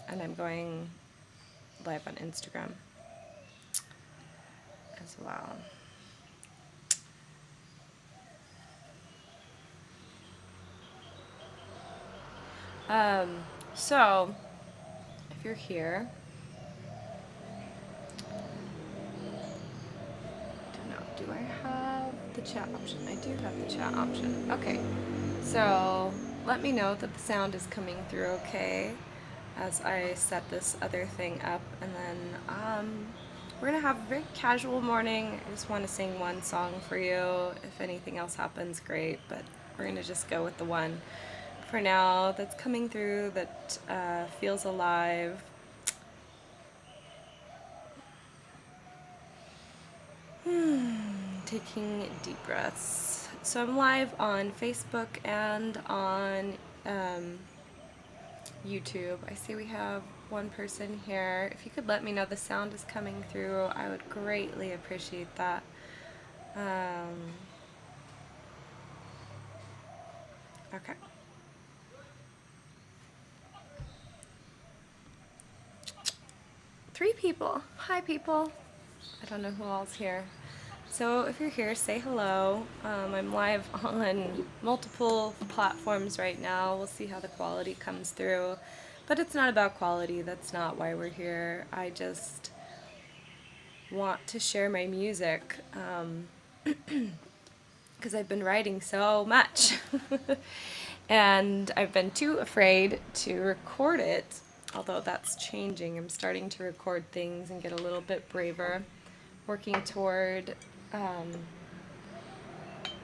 and I'm going live on Instagram as well. So if you're here, I don't know, do I have the chat option? I do have the chat option. Okay, so let me know that the sound is coming through okay as I set this other thing up, and then we're gonna have a very casual morning. I just want to sing one song for you. If anything else happens, great, but we're gonna just go with the one for now that's coming through that feels alive. Taking deep breaths. So I'm live on Facebook and on YouTube. I see we have one person here. If you could let me know the sound is coming through, I would greatly appreciate that. Okay. Three people. Hi, people. I don't know who all's here. So if you're here, say hello. I'm live on multiple platforms right now. We'll see how the quality comes through. But it's not about quality. That's not why we're here. I just want to share my music because I've been writing so much. And I've been too afraid to record it, although that's changing. I'm starting to record things and get a little bit braver, working toward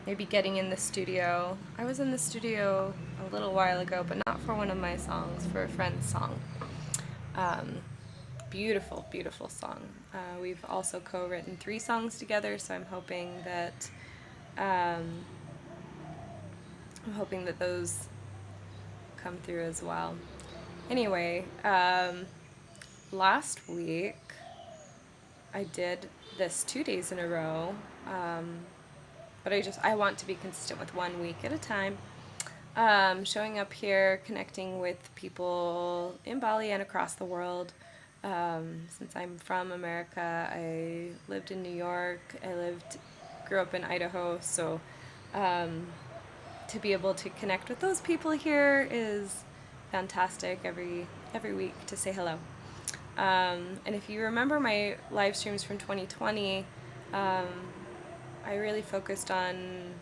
maybe getting in the studio. I was in the studio a little while ago, but not for one of my songs, for a friend's song. Beautiful, beautiful song. We've also co-written 3 songs together, so I'm hoping that those come through as well. Anyway, last week I did this 2 days in a row, but I want to be consistent with 1 week at a time. Showing up here, connecting with people in Bali and across the world. Since I'm from America, I lived in New York, grew up in Idaho, so to be able to connect with those people here is fantastic every week to say hello. And if you remember my live streams from 2020, I really focused on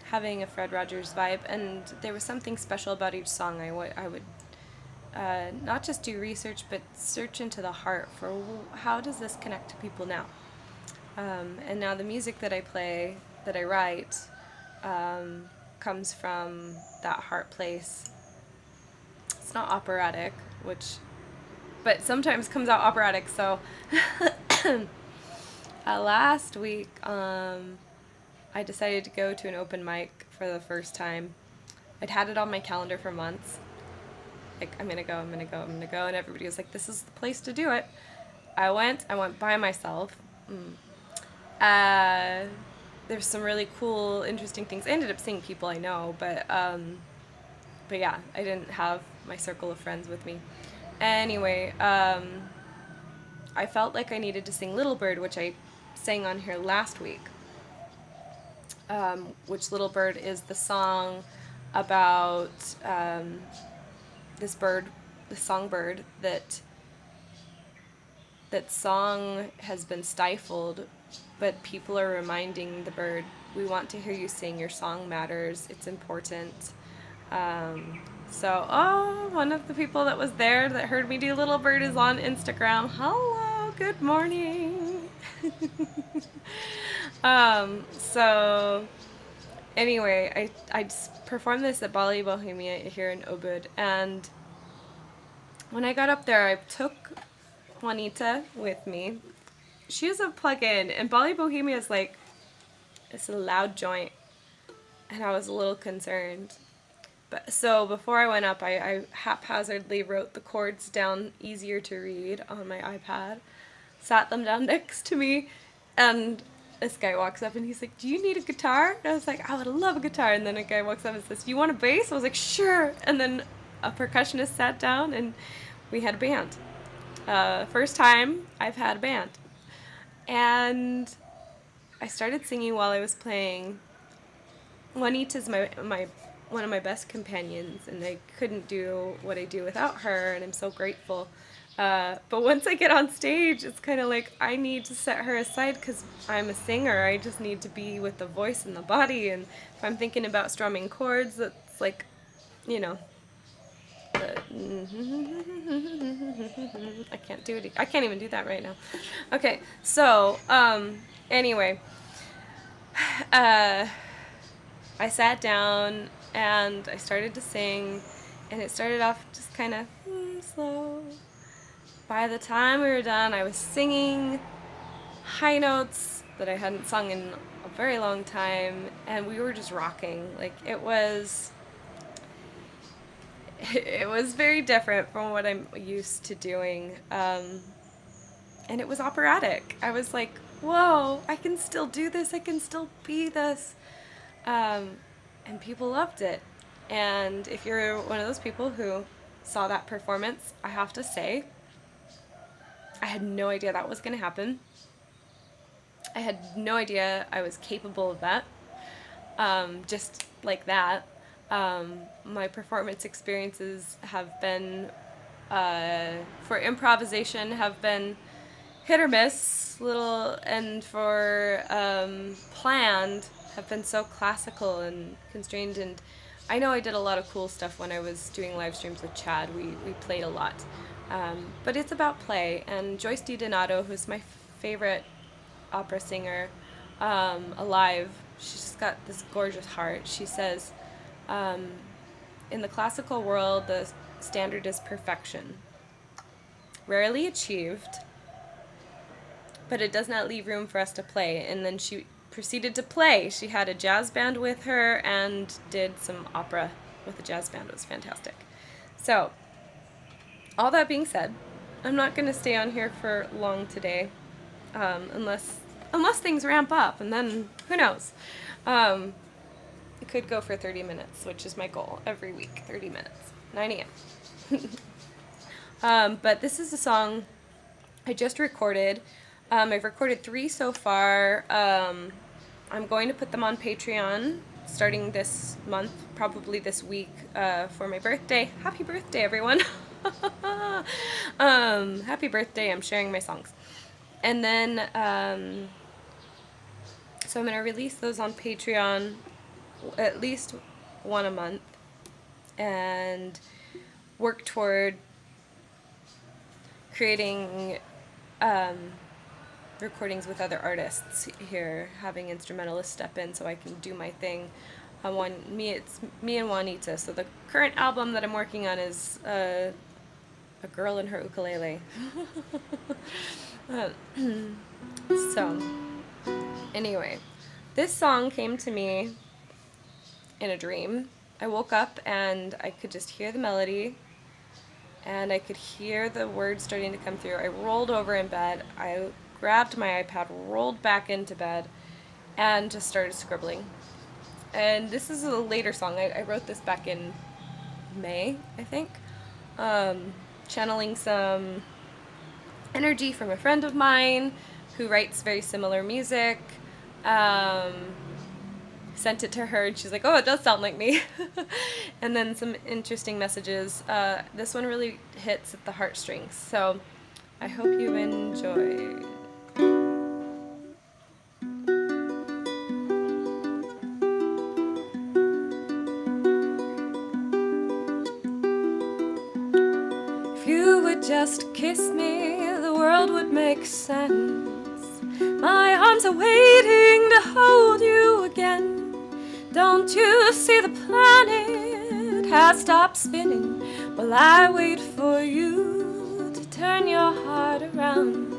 having a Fred Rogers vibe, and there was something special about each song. I would not just do research, but search into the heart for how does this connect to people now. And now the music that I play, that I write, comes from that heart place. It's not operatic, but sometimes comes out operatic. So last week, I decided to go to an open mic for the first time. I'd had it on my calendar for months. Like, I'm gonna go, and everybody was like, this is the place to do it. I went by myself. There's some really cool, interesting things. I ended up seeing people I know, but yeah, I didn't have my circle of friends with me. Anyway, I felt like I needed to sing Little Bird, which I sang on here last week. Which Little Bird is the song about this bird, the songbird, that song has been stifled, but people are reminding the bird, we want to hear you sing, your song matters, it's important. So, one of the people that was there that heard me do Little Bird is on Instagram. Hello, good morning. So anyway, I just performed this at Bali Bohemia here in Ubud, and when I got up there, I took Juanita with me. She was a plug-in, and Bali Bohemia is like, it's a loud joint, and I was a little concerned. But so before I went up, I haphazardly wrote the chords down easier to read on my iPad, sat them down next to me, and this guy walks up and he's like, do you need a guitar? And I was like, I would love a guitar. And then a guy walks up and says, do you want a bass? I was like, sure. And then a percussionist sat down and we had a band. First time I've had a band. And I started singing while I was playing. Juanita's my one of my best companions, and I couldn't do what I do without her, and I'm so grateful. But once I get on stage, it's kind of like I need to set her aside because I'm a singer. I just need to be with the voice and the body, and if I'm thinking about strumming chords, it's like, you know, the I can't do it. I can't even do that right now. Okay, so anyway, I sat down and I started to sing, and it started off just kind of slow. By the time we were done, I was singing high notes that I hadn't sung in a very long time, and we were just rocking. Like, it was very different from what I'm used to doing, and it was operatic. I was like, whoa, I can still do this, I can still be this, and people loved it. And if you're one of those people who saw that performance, I have to say, I had no idea that was going to happen. I had no idea I was capable of that, just like that. My performance experiences have been, for improvisation, have been hit or miss, little, and for planned, have been so classical and constrained. And I know I did a lot of cool stuff when I was doing live streams with Chad. We played a lot. But it's about play. And Joyce DiDonato, who's my favorite opera singer alive, she's just got this gorgeous heart. She says, in the classical world, the standard is perfection. Rarely achieved, but it does not leave room for us to play. And then she proceeded to play. She had a jazz band with her and did some opera with the jazz band. It was fantastic. So, all that being said, I'm not going to stay on here for long today, unless things ramp up, and then who knows. It could go for 30 minutes, which is my goal every week, 30 minutes, 9 a.m. But this is a song I just recorded. I've recorded 3 so far. I'm going to put them on Patreon starting this month, probably this week, for my birthday. Happy birthday, everyone. Happy birthday. I'm sharing my songs. And then, so I'm going to release those on Patreon, at least one a month, and work toward creating recordings with other artists here, having instrumentalists step in so I can do my thing. It's me and Juanita. So the current album that I'm working on is a girl and her ukulele. So, anyway, this song came to me in a dream. I woke up and I could just hear the melody, and I could hear the words starting to come through. I rolled over in bed. I grabbed my iPad, rolled back into bed, and just started scribbling. And this is a later song. I wrote this back in May, I think, channeling some energy from a friend of mine who writes very similar music. Sent it to her, and she's like, oh, it does sound like me. And then some interesting messages. This one really hits at the heartstrings, so I hope you enjoy. If you would just kiss me, the world would make sense. My arms are waiting to hold you again. Don't you see the planet has stopped spinning while I wait for you to turn your heart around?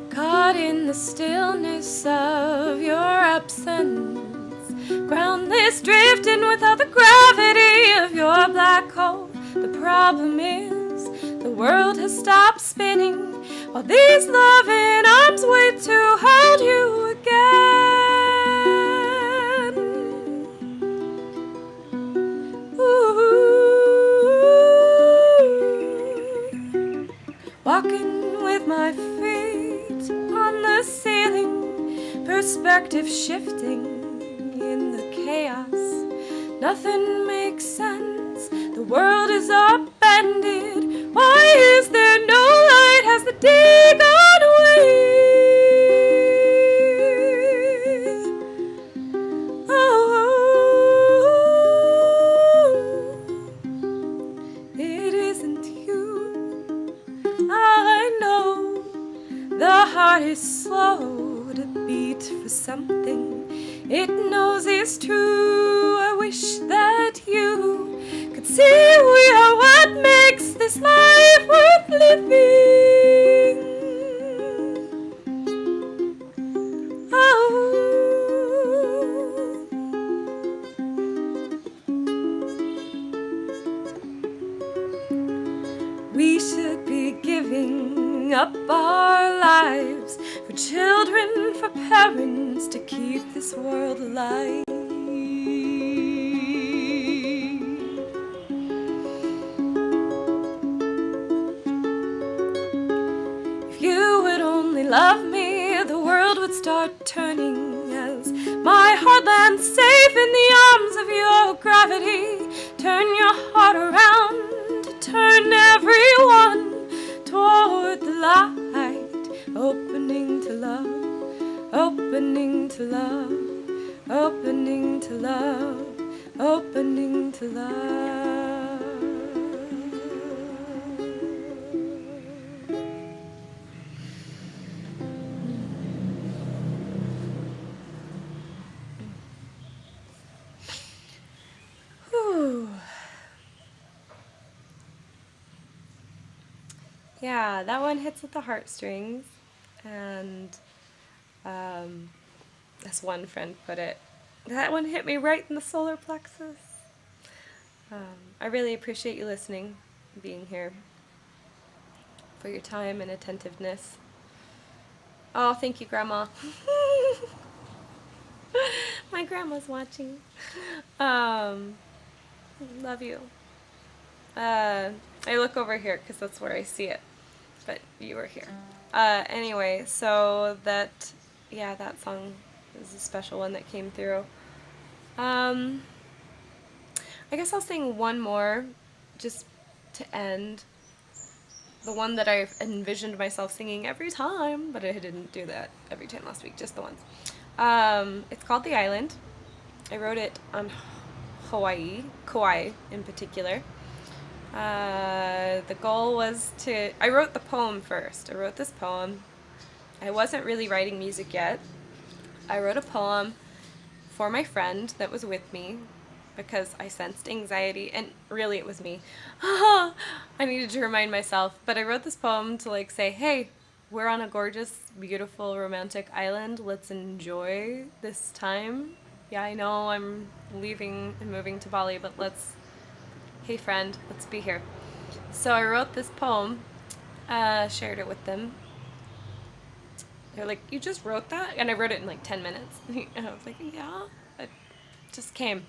Caught in the stillness of your absence, groundless drifting without the gravity of your black hole. The problem is the world has stopped spinning while these loving arms wait to hold you again. Ooh. Walking with my feet on the ceiling, perspective shifting in the chaos. Nothing makes sense, the world is upended. Why is there no light? Has the day gone away? Oh, it isn't you. I know the heart is slow to beat for something it knows is true. I wish that you could see we are what makes this life worth living. Oh, we should be giving up our lives for children, for parents, to keep this world alive. If you would only love me, the world would start turning as my heart lands safe in the arms of your gravity. Turn your heart around, turn everyone toward the light, opening to love, opening to love, opening to love, opening to love. Whew. Yeah, that one hits with the heartstrings, and as one friend put it, that one hit me right in the solar plexus. I really appreciate you listening, being here, for your time and attentiveness. Oh, thank you, Grandma. My grandma's watching. Love you. I look over here because that's where I see it, but you were here. Anyway, so that song is a special one that came through. I guess I'll sing one more just to end. The one that I've envisioned myself singing every time, but I didn't do that every time last week, just the once. It's called The Island. I wrote it on Kauai in particular. The goal was I wrote the poem first. I wrote this poem. I wasn't really writing music yet. I wrote a poem for my friend that was with me because I sensed anxiety, and really it was me. I needed to remind myself, but I wrote this poem to say, hey, we're on a gorgeous, beautiful, romantic island. Let's enjoy this time. Yeah, I know I'm leaving and moving to Bali, but hey friend, let's be here. So I wrote this poem, shared it with them. They're like, you just wrote that? And I wrote it in 10 minutes. And I was like, yeah, it just came.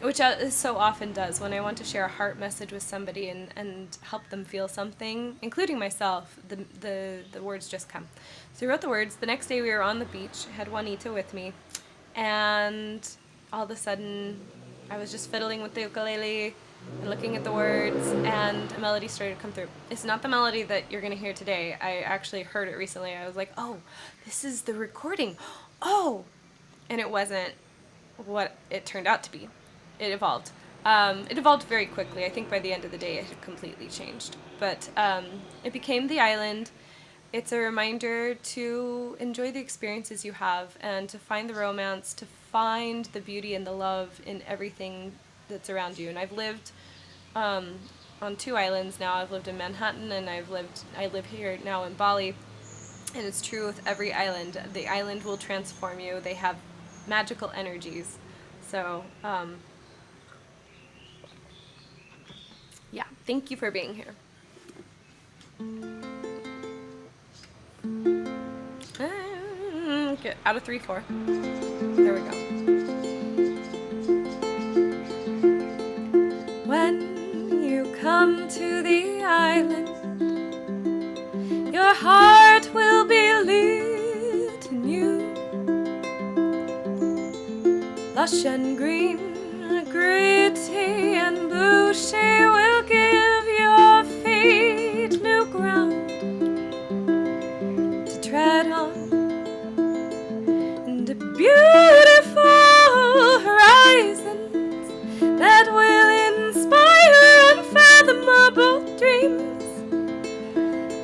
Which so often does when I want to share a heart message with somebody and help them feel something, including myself, the words just come. So I wrote the words. The next day we were on the beach, I had Juanita with me, and all of a sudden I was just fiddling with the ukulele and looking at the words, and a melody started to come through. It's not the melody that you're going to hear today. I actually heard it recently. I was like, oh, this is the recording. Oh! And it wasn't what it turned out to be. It evolved. It evolved very quickly. I think by the end of the day it had completely changed. But it became The Island. It's a reminder to enjoy the experiences you have and to find the romance, to find the beauty and the love in everything that's around you. And I've lived on 2 islands now. I've lived in Manhattan, and I live here now in Bali. And it's true with every island. The island will transform you. They have magical energies. So, yeah, thank you for being here. Okay, out of 3, 4. There we go. When you come to the island, your heart will be lit anew. Lush and green, gritty and blue, she will give your feet new ground to tread on, and beautiful horizons that will inspire unfathomable dreams,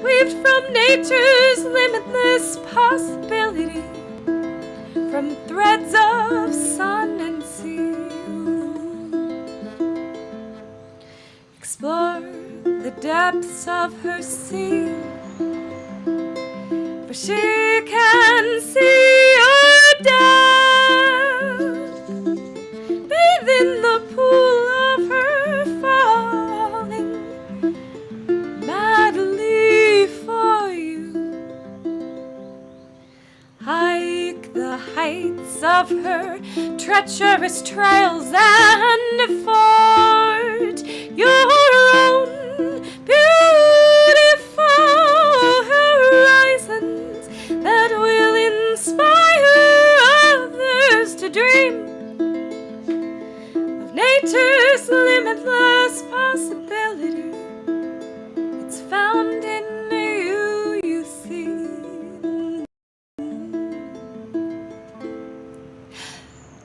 weaved from nature's limitless possibility, from threads of sun and sea. Explore the depths of her sea, for she can see your depth. Bathe in the pool of her falling madly for you. Hike the heights of her treacherous trails and forge your own beautiful horizons that will inspire others to dream of nature's limitless possibility. It's found in you, you see.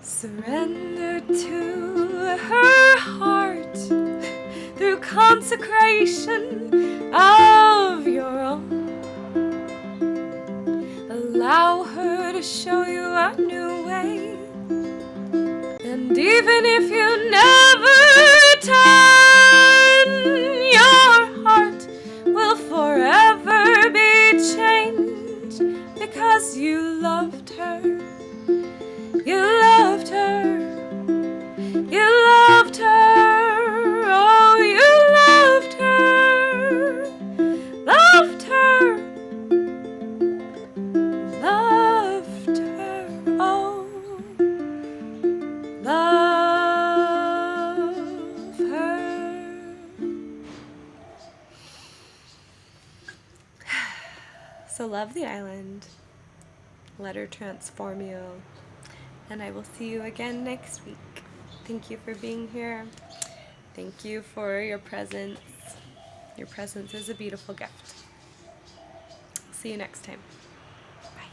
Surrender to her heart through consecration of your own. Allow her to show you a new way, and even if you never return, your heart will forever be changed, because you loved her. You loved her, you loved her, oh, you loved her, loved her, loved her, oh, love her. So love the island, let her transform you. And I will see you again next week. Thank you for being here. Thank you for your presence. Your presence is a beautiful gift. See you next time. Bye.